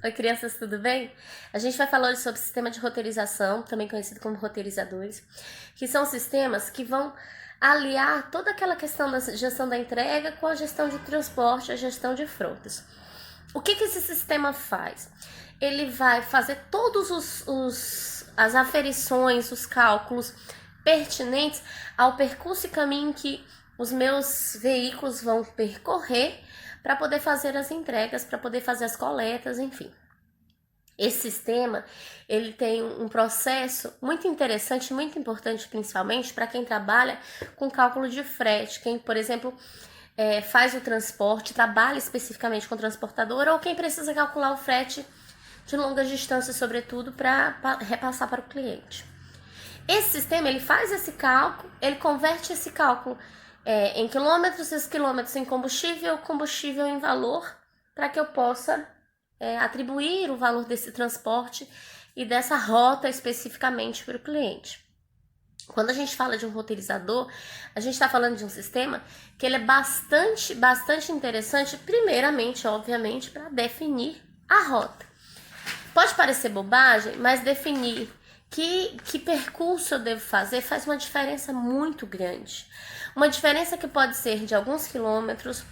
Oi, crianças, tudo bem? A gente vai falar hoje sobre sistema de roteirização, também conhecido como roteirizadores, que são sistemas que vão aliar toda aquela questão da gestão da entrega com a gestão de transporte, a gestão de frotas. O que esse sistema faz? Ele vai fazer todos as aferições, os cálculos pertinentes ao percurso e caminho que os meus veículos vão percorrer para poder fazer as entregas, para poder fazer as coletas, enfim. Esse sistema, ele tem um processo muito interessante, muito importante, principalmente para quem trabalha com cálculo de frete, quem, por exemplo, faz o transporte, trabalha especificamente com transportador, ou quem precisa calcular o frete de longas distâncias, sobretudo, para repassar para o cliente. Esse sistema, ele faz esse cálculo, ele converte esse cálculo em quilômetros, esses quilômetros em combustível, combustível em valor, para que eu possa atribuir o valor desse transporte e dessa rota especificamente para o cliente. Quando a gente fala de um roteirizador, a gente está falando de um sistema que ele é bastante interessante, primeiramente, obviamente, para definir a rota. Pode parecer bobagem, mas definir que percurso eu devo fazer faz uma diferença muito grande. Uma diferença que pode ser de alguns quilômetros,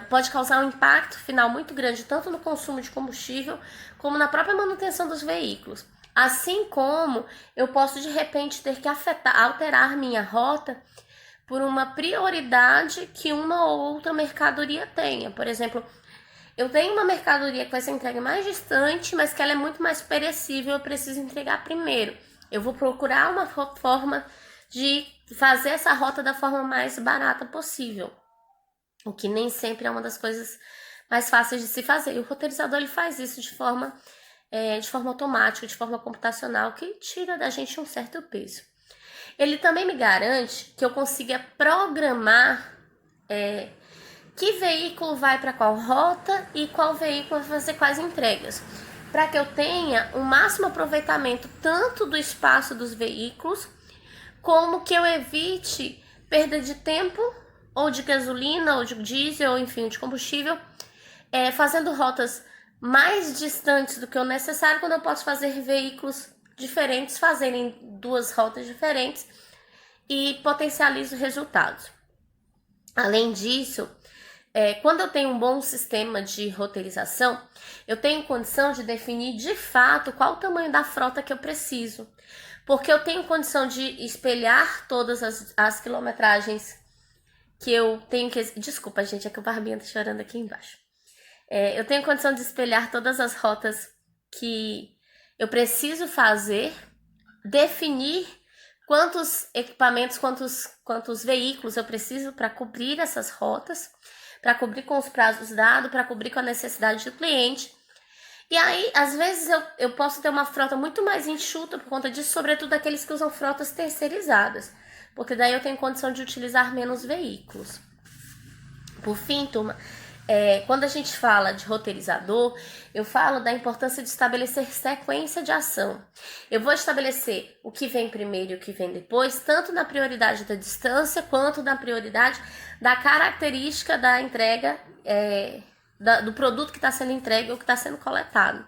pode causar um impacto final muito grande, tanto no consumo de combustível, como na própria manutenção dos veículos. Assim como eu posso, de repente, ter que alterar minha rota por uma prioridade que uma ou outra mercadoria tenha. Por exemplo, eu tenho uma mercadoria que vai ser entregue mais distante, mas que ela é muito mais perecível, eu preciso entregar primeiro. Eu vou procurar uma forma de fazer essa rota da forma mais barata possível, o que nem sempre é uma das coisas mais fáceis de se fazer. E o roteirizador, ele faz isso de forma automática, de forma computacional, que tira da gente um certo peso. Ele também me garante que eu consiga programar que veículo vai para qual rota e qual veículo vai fazer quais entregas, para que eu tenha o máximo aproveitamento tanto do espaço dos veículos, como que eu evite perda de tempo, ou de gasolina, ou de diesel, ou enfim, de combustível, fazendo rotas mais distantes do que o necessário, quando eu posso fazer veículos diferentes fazerem duas rotas diferentes e potencializo resultados. Além disso, quando eu tenho um bom sistema de roteirização, eu tenho condição de definir de fato qual o tamanho da frota que eu preciso, porque eu tenho condição de espelhar todas as quilometragens que eu tenho que... Desculpa, gente, é que o Barbinha tá chorando aqui embaixo. Eu tenho condição de espelhar todas as rotas que eu preciso fazer, definir quantos equipamentos, quantos veículos eu preciso para cobrir essas rotas, para cobrir com os prazos dados, para cobrir com a necessidade do cliente. E aí, às vezes, eu posso ter uma frota muito mais enxuta por conta disso, sobretudo aqueles que usam frotas terceirizadas, porque daí eu tenho condição de utilizar menos veículos. Por fim, turma, quando a gente fala de roteirizador, eu falo da importância de estabelecer sequência de ação. Eu vou estabelecer o que vem primeiro e o que vem depois, tanto na prioridade da distância, quanto na prioridade da característica da entrega, do produto que está sendo entregue ou que está sendo coletado.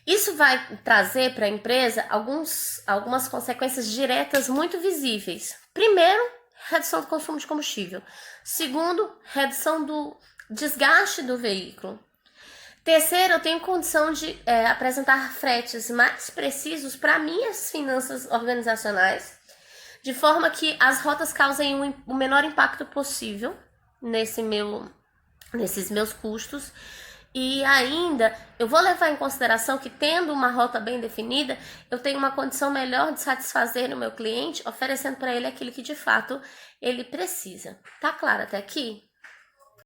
Isso vai trazer para a empresa algumas consequências diretas muito visíveis. Primeiro, redução do consumo de combustível. Segundo, redução do desgaste do veículo. Terceiro, eu tenho condição de apresentar fretes mais precisos para minhas finanças organizacionais, de forma que as rotas causem o menor impacto possível nesses meus custos. E ainda, eu vou levar em consideração que, tendo uma rota bem definida, eu tenho uma condição melhor de satisfazer o meu cliente, oferecendo para ele aquilo que de fato ele precisa. Tá claro até aqui?